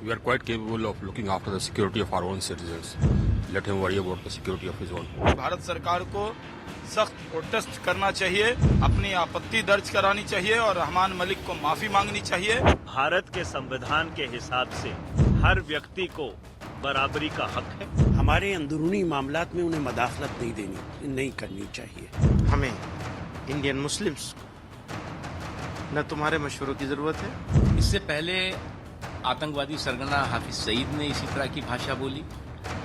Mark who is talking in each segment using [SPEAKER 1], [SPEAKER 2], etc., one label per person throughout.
[SPEAKER 1] We are quite capable of looking after the security of our own citizens. Let him worry about the security of his own.
[SPEAKER 2] Bharat सरकार को सख्त protest करना चाहिए, अपनी आपत्ति दर्ज करानी चाहिए और रहमान मलिक को माफी मांगनी चाहिए।
[SPEAKER 3] भारत के संविधान के हिसाब से हर व्यक्ति को बराबरी का हक है।
[SPEAKER 4] हमारे अंदरूनी मामलात में उन्हें मदाखलत नहीं करनी चाहिए।
[SPEAKER 5] हमें इंडियन मुस्लिम्स को न तुम्हारे मशवरों की जरूरत है।
[SPEAKER 6] इससे पहले आतंकवादी सरगना हाफिज सईद ने इसी तरह की भाषा बोली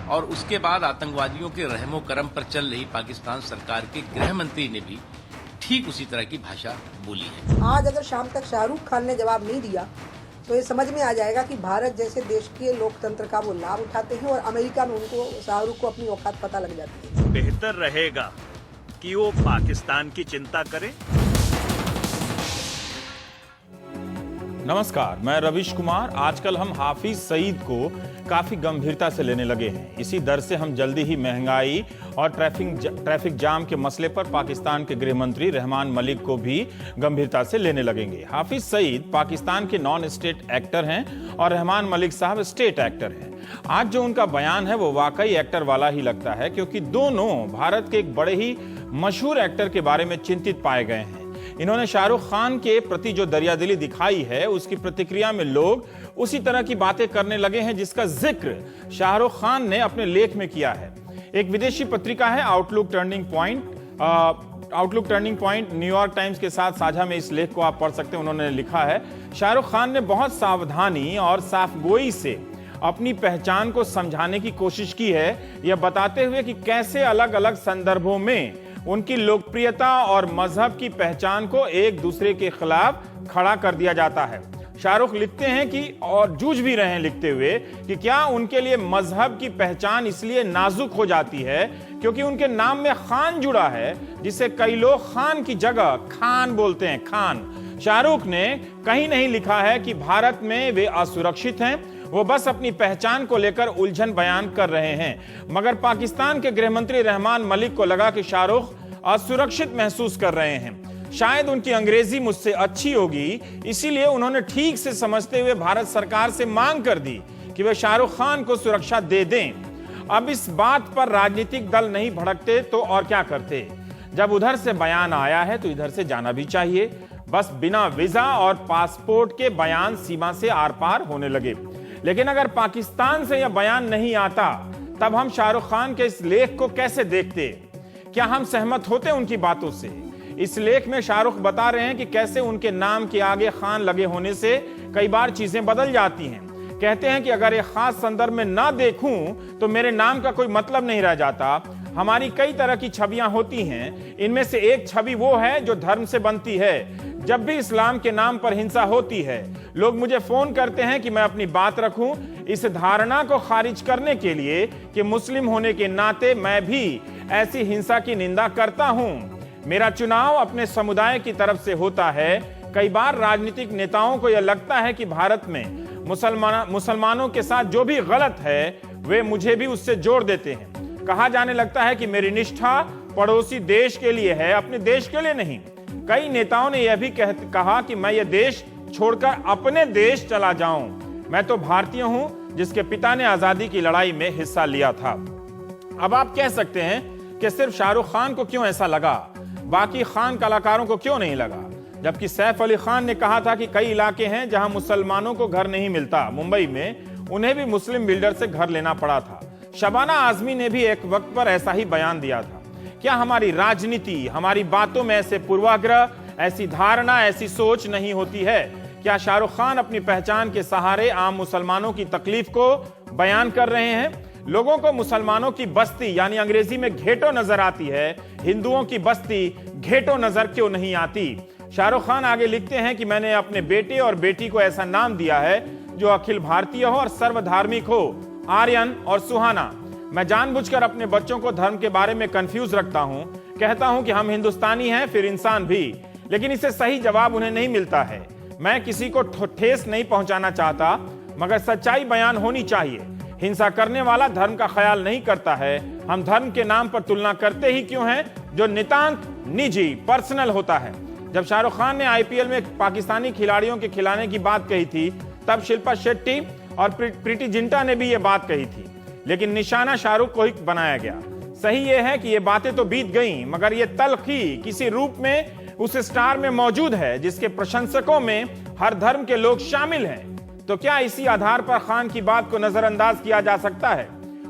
[SPEAKER 6] और उसके बाद आतंकवादियों के रहमो करम पर चल रही पाकिस्तान सरकार के गृह मंत्री ने भी ठीक उसी तरह की भाषा बोली है।
[SPEAKER 7] आज अगर शाम तक शाहरुख खान ने जवाब नहीं दिया तो ये समझ में आ जाएगा कि भारत जैसे देश के लोकतंत्र का वो लाभ उठाते हैं और अमेरिका में उनको शाहरुख को अपनी औकात पता लग जाती है।
[SPEAKER 3] बेहतर रहेगा कि वो पाकिस्तान की चिंता करे।
[SPEAKER 8] नमस्कार, मैं रविश कुमार। आजकल हम हाफिज सईद को काफी गंभीरता से लेने लगे हैं। इसी डर से हम जल्दी ही महंगाई और ट्रैफिक जाम के मसले पर पाकिस्तान के गृह मंत्री रहमान मलिक को भी गंभीरता से लेने लगेंगे। हाफिज सईद पाकिस्तान के नॉन स्टेट एक्टर हैं और रहमान मलिक साहब स्टेट एक्टर हैं। आज जो उनका बयान है वो वाकई एक्टर वाला ही लगता है, क्योंकि दोनों भारत के एक बड़े ही मशहूर एक्टर के बारे में चिंतित पाए गए हैं। इन्होंने शाहरुख खान के प्रति जो दरियादिली दिखाई है, उसकी प्रतिक्रिया में लोग उसी तरह की बातें करने लगे हैं जिसका जिक्र शाहरुख खान ने अपने लेख में किया है। एक विदेशी पत्रिका है outlook turning point New York times के साथ साझा में इस लेख को आप पढ़ सकते हैं। उन्होंने लिखा है, शाहरुख खान ने बहुत सावधानी और साफगोई से अपनी पहचान को समझाने की कोशिश की है, यह बताते हुए कि कैसे अलग अलग संदर्भों में उनकी लोकप्रियता और मजहब की पहचान को एक दूसरे के खिलाफ खड़ा कर दिया जाता है। शाहरुख लिखते हैं कि और जूझ भी रहे हैं लिखते हुए कि क्या उनके लिए मजहब की पहचान इसलिए नाजुक हो जाती है क्योंकि उनके नाम में खान जुड़ा है, जिसे कई लोग खान की जगह खान बोलते हैं, खान। शाहरुख ने कहीं नहीं लिखा है कि भारत में वे असुरक्षित हैं, वो बस अपनी पहचान को लेकर उलझन बयान कर रहे हैं। मगर पाकिस्तान के गृह मंत्री रहमान मलिक को लगा कि शाहरुख असुरक्षित महसूस कर रहे हैं। शायद उनकी अंग्रेजी मुझसे अच्छी होगी, इसीलिए उन्होंने ठीक से समझते हुए भारत सरकार से मांग कर दी कि वे शाहरुख खान को सुरक्षा दे दें। अब इस बात पर राजनीतिक दल नहीं भड़कते तो और क्या करते। जब उधर से बयान आया है तो इधर से जाना भी चाहिए। बस बिना वीजा और पासपोर्ट के बयान सीमा से आर पार होने लगे। लेकिन अगर पाकिस्तान से यह बयान नहीं आता तब हम शाहरुख खान के इस लेख को कैसे देखते? क्या हम सहमत होते उनकी बातों से? इस लेख में शाहरुख बता रहे हैं कि कैसे उनके नाम के आगे खान लगे होने से कई बार चीजें बदल जाती हैं। कहते हैं कि अगर एक खास संदर्भ में ना देखूं तो मेरे नाम का कोई मतलब नहीं रह जाता। हमारी कई तरह की छवियां होती हैं, इनमें से एक छवि वो है जो धर्म से बनती है। जब भी इस्लाम के नाम पर हिंसा होती है, लोग मुझे फोन करते हैं कि मैं अपनी बात रखूं, इस धारणा को खारिज करने के लिए कि मुस्लिम होने के नाते मैं भी ऐसी हिंसा की निंदा करता हूं। मेरा चुनाव अपने समुदाय की तरफ से होता है। कई बार राजनीतिक नेताओं को यह लगता है कि भारत में मुसलमानों के साथ जो भी गलत है वे मुझे भी उससे जोड़ देते हैं। कहा जाने लगता है कि मेरी निष्ठा पड़ोसी देश के लिए है, अपने देश के लिए नहीं। कई नेताओं ने यह भी कहा कि मैं यह देश छोड़कर अपने देश चला जाऊं। मैं तो भारतीय हूं जिसके पिता ने आजादी की लड़ाई में हिस्सा लिया था। अब आप कह सकते हैं कि सिर्फ शाहरुख खान को क्यों ऐसा लगा, बाकी खान कलाकारों को क्यों नहीं लगा? जबकि सैफ अली खान ने कहा था कि कई इलाके हैं जहां मुसलमानों को घर नहीं मिलता। मुंबई में उन्हें भी मुस्लिम बिल्डर से घर लेना पड़ा था। शबाना आजमी ने भी एक वक्त पर ऐसा ही बयान दिया था। क्या हमारी राजनीति, हमारी बातों में ऐसे पूर्वाग्रह, ऐसी धारणा, ऐसी सोच नहीं होती है? क्या शाहरुख खान अपनी पहचान के सहारे आम मुसलमानों की तकलीफ को बयान कर रहे हैं? लोगों को मुसलमानों की बस्ती यानी अंग्रेजी में घेटो नजर आती है, हिंदुओं की बस्ती घेटो नजर क्यों नहीं आती? शाहरुख खान आगे लिखते हैं कि मैंने अपने बेटे और बेटी को ऐसा नाम दिया है जो अखिल भारतीय हो और सर्वधार्मिक हो, आर्यन और सुहाना। मैं जानबूझकर अपने बच्चों को धर्म के बारे में कंफ्यूज रखता हूं। कहता हूं कि हम हिंदुस्तानी हैं फिर इंसान भी, लेकिन इसे सही जवाब उन्हें नहीं मिलता है। मैं किसी को ठेस नहीं पहुंचाना चाहता, मगर सच्चाई बयान होनी चाहिए। हिंसा करने वाला धर्म का ख्याल नहीं करता है। हम धर्म के नाम पर तुलना करते ही क्यों हैं जो नितांत निजी पर्सनल होता है। जब शाहरुख खान ने आईपीएल में पाकिस्तानी खिलाड़ियों के खिलाने की बात कही थी, तब शिल्पा शेट्टी और प्रीति जिंटा ने भी ये बात कही थी, लेकिन निशाना शाहरुख को ही बनाया गया। सही ये है कि ये बातें तो बीत गईं, मगर ये तल्खी किसी रूप में उस स्टार में मौजूद है जिसके प्रशंसकों में हर धर्म के लोग शामिल हैं। तो क्या इसी आधार पर खान की बात को नजरअंदाज किया जा सकता है?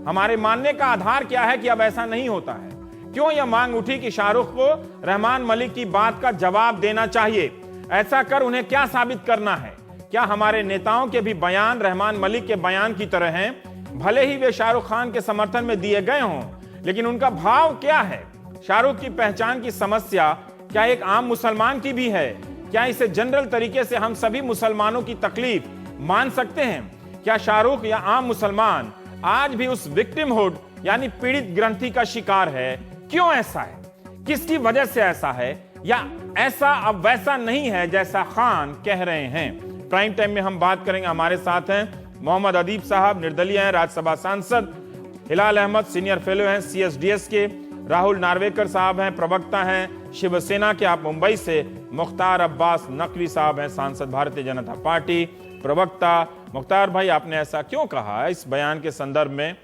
[SPEAKER 8] हमारे मानने का आधार क्या है कि अब ऐसा नहीं होता है? क्यों यह मांग उठी कि शाहरुख को रहमान मलिक की बात का जवाब देना चाहिए? ऐसा कर उन्हें क्या साबित करना है? क्या हमारे नेताओं के भी बयान रहमान मलिक के बयान की तरह हैं? भले ही वे शाहरुख खान के समर्थन में दिए गए हों, लेकिन उनका भाव क्या है? शाहरुख की पहचान की समस्या क्या एक आम मुसलमान की भी है? क्या इसे जनरल तरीके से हम सभी मुसलमानों की तकलीफ मान सकते हैं? क्या शाहरुख या आम मुसलमान आज भी उस विक्टिमहुड यानी पीड़ित ग्रंथि का शिकार है? क्यों ऐसा है? किसकी वजह से ऐसा है? या ऐसा अब वैसा नहीं है जैसा खान कह रहे हैं? प्राइम टाइम में हम बात करेंगे। हमारे साथ हैं मोहम्मद अदीब साहब, निर्दलीय हैं, राज्यसभा सांसद, हिलाल अहमद सीनियर फेलो हैं CSDS के, राहुल नार्वेकर साहब हैं, प्रवक्ता हैं शिवसेना के, आप मुंबई से, मुख्तार अब्बास नकवी साहब हैं, सांसद भारतीय जनता पार्टी, प्रवक्ता। मुख्तार भाई, आपने ऐसा क्यों कहा? इस बयान के संदर्भ में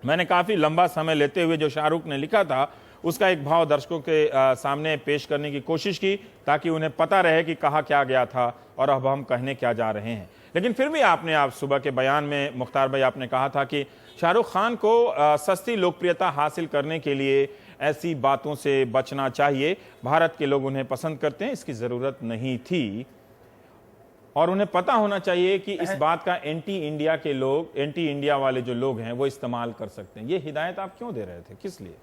[SPEAKER 8] मैंने काफी लंबा समय लेते हुए जो शाहरुख ने लिखा था उसका एक भाव दर्शकों के सामने पेश करने की कोशिश की, ताकि उन्हें पता रहे कि कहा क्या गया था और अब हम कहने क्या जा रहे हैं। लेकिन फिर भी आप सुबह के बयान में मुख्तार भाई आपने कहा था कि शाहरुख खान को सस्ती लोकप्रियता हासिल करने के लिए ऐसी बातों से बचना चाहिए। भारत के लोग उन्हें पसंद करते हैं, इसकी जरूरत नहीं थी, और उन्हें पता होना चाहिए कि इस बात का एंटी इंडिया के लोग, एंटी इंडिया वाले जो लोग हैं वो इस्तेमाल कर सकते हैं। ये हिदायत आप क्यों दे रहे थे, किस लिए?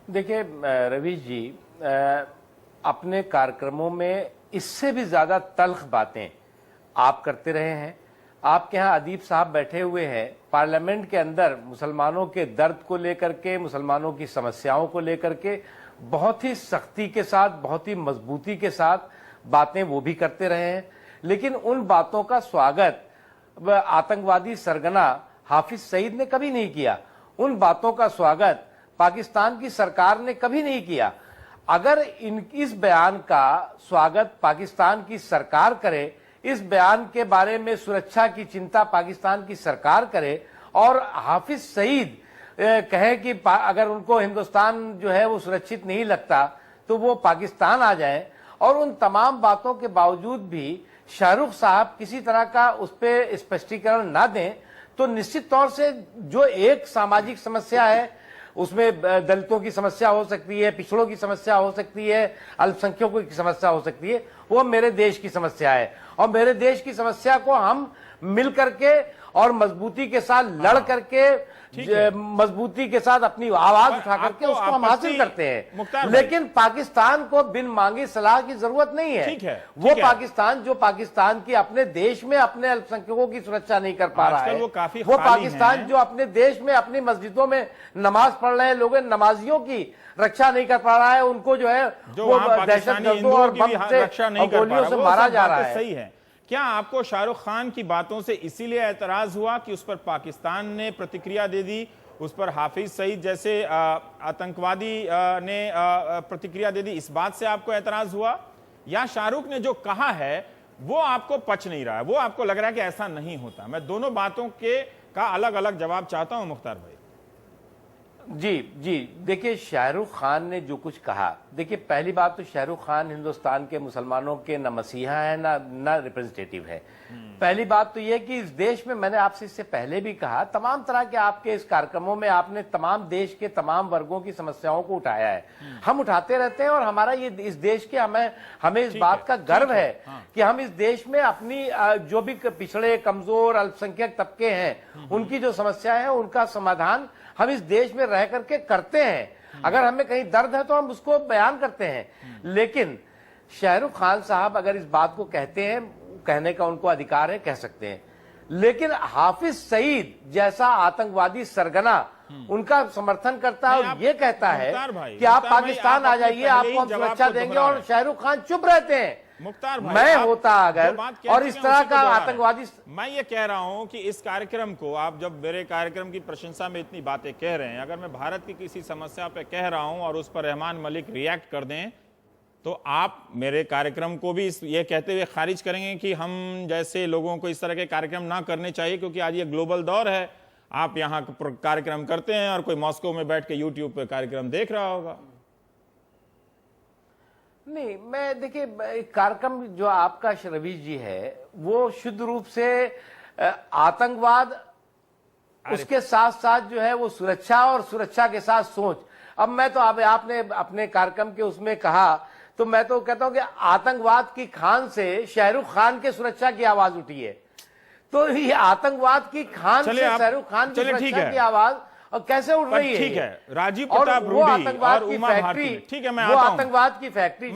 [SPEAKER 6] देखिए रवीश जी, अपने कार्यक्रमों में इससे भी ज्यादा तल्ख बातें आप करते रहे हैं। आपके यहाँ अदीब साहब बैठे हुए हैं, पार्लियामेंट के अंदर मुसलमानों के दर्द को लेकर के, मुसलमानों की समस्याओं को लेकर के बहुत ही सख्ती के साथ, बहुत ही मजबूती के साथ बातें वो भी करते रहे हैं। लेकिन उन बातों का स्वागत आतंकवादी सरगना हाफिज सईद ने कभी नहीं किया। उन बातों का स्वागत पाकिस्तान की सरकार ने कभी नहीं किया। अगर इस बयान का स्वागत पाकिस्तान की सरकार करे, इस बयान के बारे में सुरक्षा की चिंता पाकिस्तान की सरकार करे, और हाफिज सईद कहे कि अगर उनको हिंदुस्तान जो है वो सुरक्षित नहीं लगता तो वो पाकिस्तान आ जाए, और उन तमाम बातों के बावजूद भी शाहरुख साहब किसी तरह का उस पर स्पष्टीकरण ना दें, तो निश्चित तौर से जो एक सामाजिक समस्या है उसमें दलितों की समस्या हो सकती है, पिछड़ों की समस्या हो सकती है, अल्पसंख्यकों की समस्या हो सकती है, वो मेरे देश की समस्या है। और मेरे देश की समस्या को हम मिल करके और मजबूती के साथ लड़ करके, मजबूती के साथ अपनी आवाज उठा करके उसको हम हासिल करते हैं। लेकिन पाकिस्तान को बिन मांगी सलाह की जरूरत नहीं है। वो पाकिस्तान जो पाकिस्तान की अपने देश में अपने अल्पसंख्यकों की सुरक्षा नहीं कर पा रहा है, वो पाकिस्तान जो अपने देश में अपनी मस्जिदों में नमाज पढ़ रहे लोग, नमाजियों की रक्षा नहीं कर पा रहा है, उनको जो है वो दहशतगर्दों और बम से गोलियों से मारा जा रहा है।
[SPEAKER 8] सही है। क्या आपको शाहरुख खान की बातों से इसीलिए एतराज हुआ कि उस पर पाकिस्तान ने प्रतिक्रिया दे दी, उस पर हाफिज सईद जैसे आतंकवादी ने प्रतिक्रिया दे दी, इस बात से आपको एतराज हुआ? या शाहरुख ने जो कहा है वो आपको पच नहीं रहा है, वो आपको लग रहा है कि ऐसा नहीं होता? मैं दोनों बातों के का अलग अलग जवाब चाहता हूं मुख्तार भाई।
[SPEAKER 6] जी, देखिए शाहरुख खान ने जो कुछ कहा, देखिए पहली बात तो शाहरुख खान हिंदुस्तान के मुसलमानों के न मसीहा है ना रिप्रेजेंटेटिव है। पहली बात तो यह कि इस देश में, मैंने आपसे इससे पहले भी कहा, तमाम तरह के आपके इस कार्यक्रमों में आपने तमाम देश के तमाम वर्गों की समस्याओं को उठाया है। हम उठाते रहते हैं, और हमारा ये इस देश के हमें इस बात का गर्व है कि हम इस देश में अपनी जो भी पिछड़े, कमजोर, अल्पसंख्यक तबके हैं, उनकी जो समस्या है उनका समाधान हम इस देश में रह करके करते हैं। अगर हमें कहीं दर्द है तो हम उसको बयान करते हैं। लेकिन शाहरुख खान साहब अगर इस बात को कहते हैं, कहने का उनको अधिकार है, कह सकते हैं। लेकिन हाफिज सईद जैसा आतंकवादी सरगना उनका समर्थन करता है और ये कहता है कि आप पाकिस्तान आ जाइए, आपको हम सुरक्षा देंगे, और शाहरुख खान चुप रहते हैं।
[SPEAKER 8] मुख्तार भाई,
[SPEAKER 6] मैं होता अगर और इस तरह का आतंकवादी,
[SPEAKER 8] मैं ये कह रहा हूं कि इस कार्यक्रम को, आप जब मेरे कार्यक्रम की प्रशंसा में इतनी बातें कह रहे हैं, अगर मैं भारत की किसी समस्या पे कह रहा हूं और उस पर रहमान मलिक रिएक्ट कर दें तो आप मेरे कार्यक्रम को भी ये कहते हुए खारिज करेंगे कि हम जैसे लोगों को इस तरह के कार्यक्रम ना करने चाहिए, क्योंकि आज ये ग्लोबल दौर है, आप यहाँ कार्यक्रम करते हैं और कोई मॉस्को में बैठ के यूट्यूब पे कार्यक्रम देख रहा होगा।
[SPEAKER 6] नहीं, मैं देखिए, कार्यक्रम जो आपका रवीश जी है वो शुद्ध रूप से आतंकवाद, उसके साथ साथ जो है वो सुरक्षा, और सुरक्षा के साथ सोच। अब मैं तो आपने अपने कार्यक्रम के उसमें कहा, तो मैं तो कहता हूं कि आतंकवाद की खान से शाहरुख खान के सुरक्षा की आवाज उठी है, तो ये आतंकवाद की खान से शाहरुख खान की सुरक्षा की आवाज और कैसे उठ रही है?
[SPEAKER 8] ठीक है, राजीव प्रताप रूडी और उमा भारती, ठीक है, मैं आता हूं।
[SPEAKER 6] वो आतंकवाद की फैक्ट्री,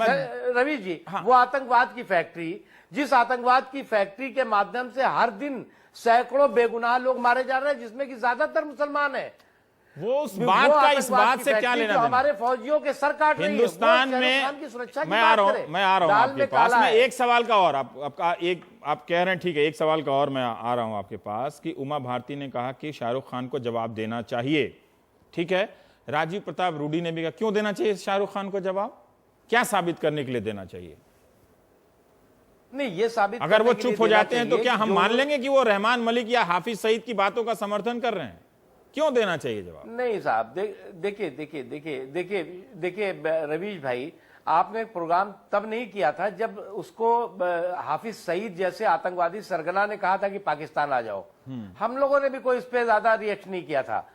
[SPEAKER 6] रवि जी, हाँ। वो आतंकवाद की फैक्ट्री, जिस आतंकवाद की फैक्ट्री के माध्यम से हर दिन सैकड़ों बेगुनाह लोग मारे जा रहे हैं, जिसमें कि ज्यादातर मुसलमान हैं,
[SPEAKER 8] वो उस बात का इस बात से क्या लेना देना?
[SPEAKER 6] हमारे फौजियों के सर काट रही है।
[SPEAKER 8] हिंदुस्तान में मैं आ रहा हूं आपके पास में एक सवाल का, और आप कह रहे हैं, ठीक है, एक सवाल का और मैं आ रहा हूं आपके पास कि उमा भारती ने कहा कि शाहरुख खान को जवाब देना चाहिए, ठीक है, राजीव प्रताप रूडी ने भी कहा, क्यों देना चाहिए शाहरुख खान को जवाब? क्या साबित करने के लिए देना चाहिए?
[SPEAKER 6] नहीं, ये साबित,
[SPEAKER 8] अगर वो चुप हो जाते हैं तो क्या हम मान लेंगे कि वो रहमान मलिक या हाफिज सईद की बातों का समर्थन कर रहे हैं? क्यों देना चाहिए जवाब?
[SPEAKER 6] नहीं साहब, देखिए रवीश भाई, आपने प्रोग्राम तब नहीं किया था जब उसको हाफिज सईद जैसे आतंकवादी सरगना ने कहा था कि पाकिस्तान आ जाओ। हम लोगों ने भी कोई इस पे ज्यादा रिएक्शन नहीं किया था।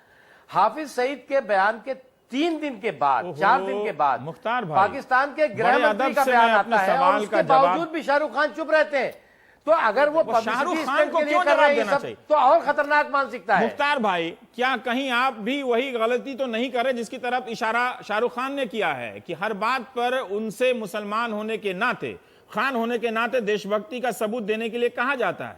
[SPEAKER 6] हाफिज सईद के बयान के 3 दिन के बाद, 4 दिन के बाद
[SPEAKER 8] मुख्तार भाई,
[SPEAKER 6] पाकिस्तान के गृह मंत्री का बयान आता है और उसके बावजूद भी शाहरुख खान चुप रहते हैं। तो अगर वो
[SPEAKER 8] शाहरुख खान को क्यों जवाब देना चाहिए?
[SPEAKER 6] तो और खतरनाक मानसिकता है।
[SPEAKER 8] मुख्तार भाई, क्या कहीं आप भी वही गलती तो नहीं कर रहे जिसकी तरफ इशारा शाहरुख खान ने किया है कि हर बात पर उनसे मुसलमान होने के नाते, खान होने के नाते देशभक्ति का सबूत देने के लिए कहा जाता है?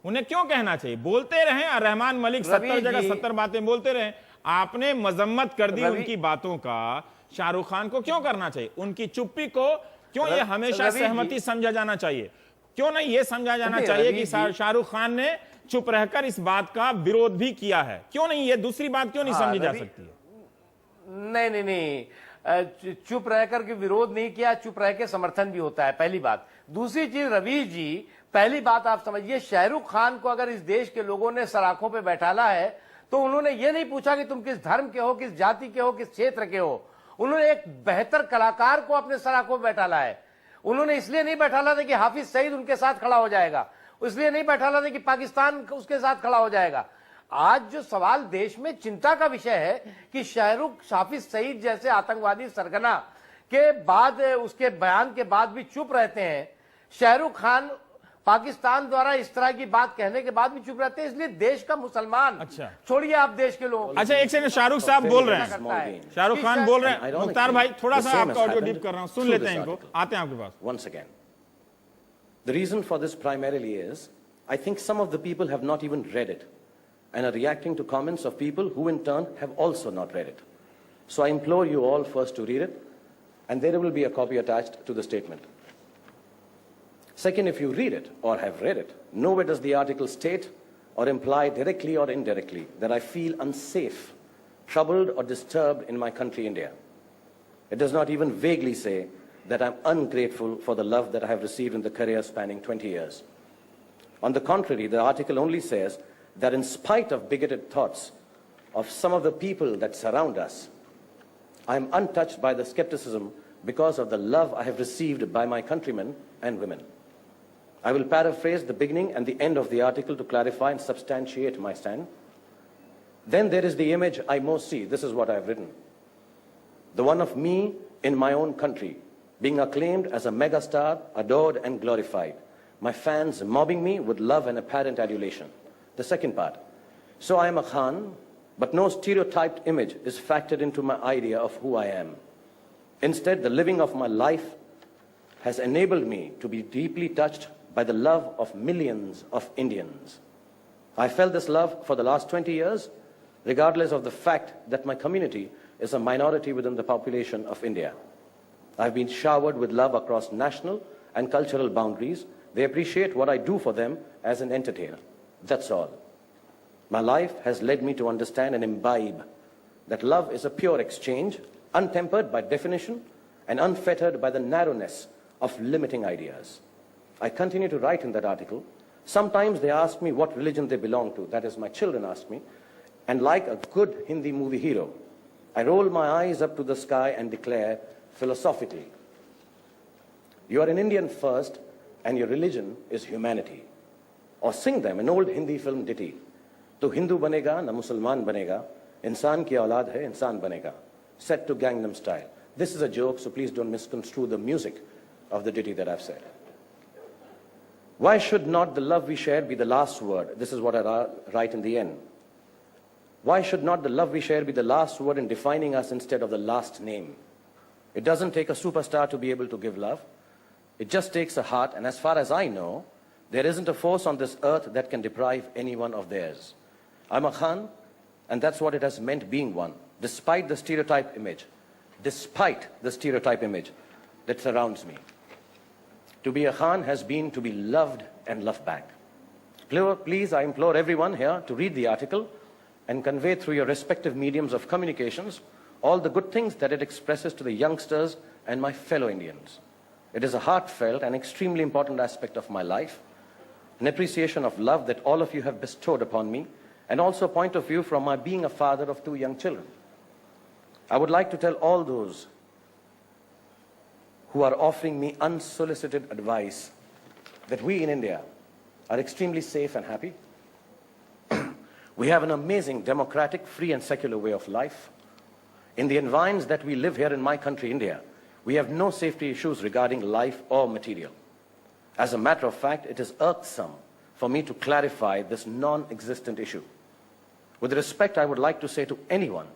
[SPEAKER 8] उन्हें क्यों कहना चाहिए? बोलते रहे, रहमान मलिक 70 जगह 70 बातें बोलते रहे, आपने मजम्मत कर दी उनकी बातों का, शाहरुख खान को क्यों करना चाहिए? उनकी चुप्पी को क्यों ये हमेशा सहमति समझा जाना चाहिए? क्यों नहीं ये समझा जाना चाहिए कि शाहरुख खान ने चुप रहकर इस बात का विरोध भी किया है? क्यों नहीं ये दूसरी बात क्यों नहीं समझी जा सकती है?
[SPEAKER 6] नहीं, चुप रहकर के विरोध नहीं किया, चुप रह के समर्थन भी होता है, पहली बात। दूसरी चीज रवीश जी, पहली बात आप समझिए, शाहरुख खान को अगर इस देश के लोगों ने सराखों पे बैठाला है तो उन्होंने ये नहीं पूछा कि तुम किस धर्म के हो, किस जाति के हो, किस क्षेत्र के हो। उन्होंने एक बेहतर कलाकार को अपने सराखों पे बैठाला है। उन्होंने इसलिए नहीं बैठाला था कि हाफिज सईद उनके साथ खड़ा हो जाएगा, इसलिए नहीं बैठाला था कि पाकिस्तान उसके साथ खड़ा हो जाएगा। आज जो सवाल देश में चिंता का विषय है कि हाफिज सईद जैसे आतंकवादी सरगना के बाद, उसके बयान के बाद भी चुप रहते हैं। शाहरुख खान पाकिस्तान द्वारा इस तरह की बात कहने के बाद भी चुप रहते हैं, इसलिए देश का मुसलमान,
[SPEAKER 8] अच्छा
[SPEAKER 6] छोड़िए आप देश के लोग।
[SPEAKER 8] अच्छा, एक सेकंड, शाहरुख साहब बोल रहे हैं, शाहरुख खान बोल रहे हैं। मुख्तार भाई, थोड़ा सा आपका ऑडियो डिप कर रहा हूं, सुन लेते हैं इनको, आते हैं आपके पास।
[SPEAKER 9] Once again, the reason for this primarily is, I think some of the people have not even read it and are reacting to comments of people who in turn have also not read it. So I implore you all first to read it, and there will be a copy attached to the statement. Second, if you read it or have read it, nowhere does the article state or imply directly or indirectly that I feel unsafe, troubled or disturbed in my country, India. It does not even vaguely say that I'm ungrateful for the love that I have received in the career spanning 20 years. On the contrary, the article only says that in spite of bigoted thoughts of some of the people that surround us, I am untouched by the skepticism because of the love I have received by my countrymen and women. I will paraphrase the beginning and the end of the article to clarify and substantiate my stand. Then there is the image I most see. This is what I have written. The one of me in my own country, being acclaimed as a megastar, adored and glorified. My fans mobbing me with love and apparent adulation. The second part. So I am a Khan, but no stereotyped image is factored into my idea of who I am. Instead, the living of my life has enabled me to be deeply touched by the love of millions of Indians. I felt this love for the last 20 years, regardless of the fact that my community is a minority within the population of India. I've been showered with love across national and cultural boundaries. They appreciate what I do for them as an entertainer. That's all. My life has led me to understand and imbibe that love is a pure exchange, untempered by definition and unfettered by the narrowness of limiting ideas. I continue to write in that article. Sometimes they ask me what religion they belong to. That is, my children ask me. And like a good Hindi movie hero, I roll my eyes up to the sky and declare philosophically, you are an Indian first and your religion is humanity. Or sing them an old Hindi film ditty. To Hindu banega, na Musalman banega, insan ki aulad hai, insan banega. Set to Gangnam Style. This is a joke, so please don't misconstrue the music of the ditty that I've said. Why should not the love we share be the last word? This is what I write in the end. Why should not the love we share be the last word in defining us instead of the last name? It doesn't take a superstar to be able to give love. It just takes a heart, and as far as I know, there isn't a force on this earth that can deprive anyone of theirs. I'm a Khan, and that's what it has meant being one, despite the stereotype image that surrounds me. To be a Khan has been to be loved and loved back. Please, I implore everyone here to read the article and convey through your respective mediums of communications all the good things that it expresses to the youngsters and my fellow Indians. It is a heartfelt and extremely important aspect of my life, an appreciation of love that all of you have bestowed upon me, and also a point of view from my being a father of 2 young children. I would like to tell all those who are offering me unsolicited advice that we in India are extremely safe and happy. We have an amazing democratic, free and secular way of life. In the environs that we live here in my country, India, we have no safety issues regarding life or material. As a matter of fact, it is irksome for me to clarify this non-existent issue. With respect, I would like to say to anyone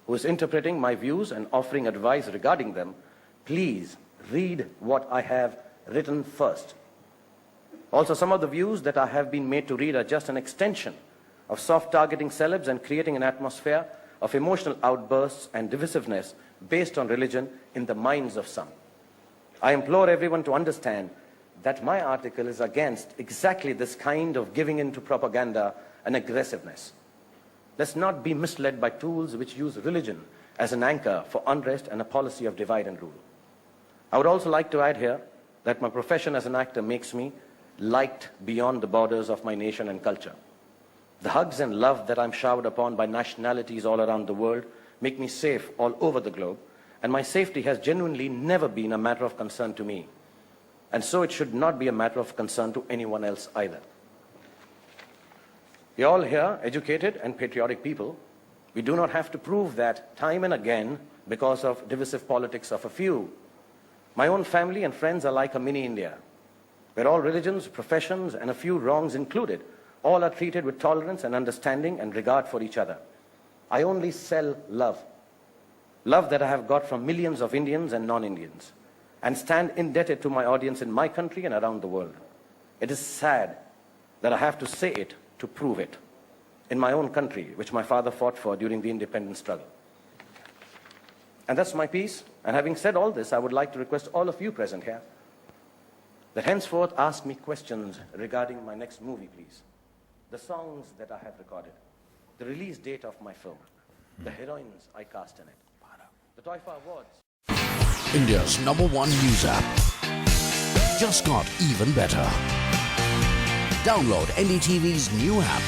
[SPEAKER 9] who is interpreting my views and offering advice regarding them, please read what I have written first. Also, some of the views that I have been made to read are just an extension of soft targeting celebs and creating an atmosphere of emotional outbursts and divisiveness based on religion in the minds of some. I implore everyone to understand that my article is against exactly this kind of giving in to propaganda and aggressiveness. Let's not be misled by tools which use religion as an anchor for unrest and a policy of divide and rule. I would also like to add here that my profession as an actor makes me liked beyond the borders of my nation and culture. The hugs and love that I'm showered upon by nationalities all around the world make me safe all over the globe, and my safety has genuinely never been a matter of concern to me. And so it should not be a matter of concern to anyone else either. You're all here, educated and patriotic people. We do not have to prove that time and again because of divisive politics of a few. My own family and friends are like a mini India, where all religions, professions, and a few wrongs included, all are treated with tolerance and understanding and regard for each other. I only sell love. Love that I have got from millions of Indians and non-Indians, and stand indebted to my audience in my country and around the world. It is sad that I have to say it to prove it in my own country, which my father fought for during the independence struggle. And that's my piece. And having said all this, I would like to request all of you present here that henceforth ask me questions regarding my next movie, please. The songs that I have recorded, the release date of my film, the heroines I cast in it, the Toifa Awards.
[SPEAKER 10] India's #1 news app just got even better. Download NDTV's new app.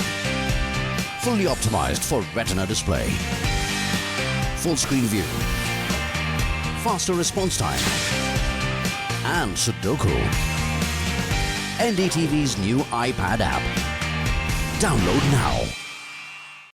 [SPEAKER 10] Fully optimized for Retina display. Full screen view. Faster response time. And Sudoku. NDTV's new iPad app. Download now.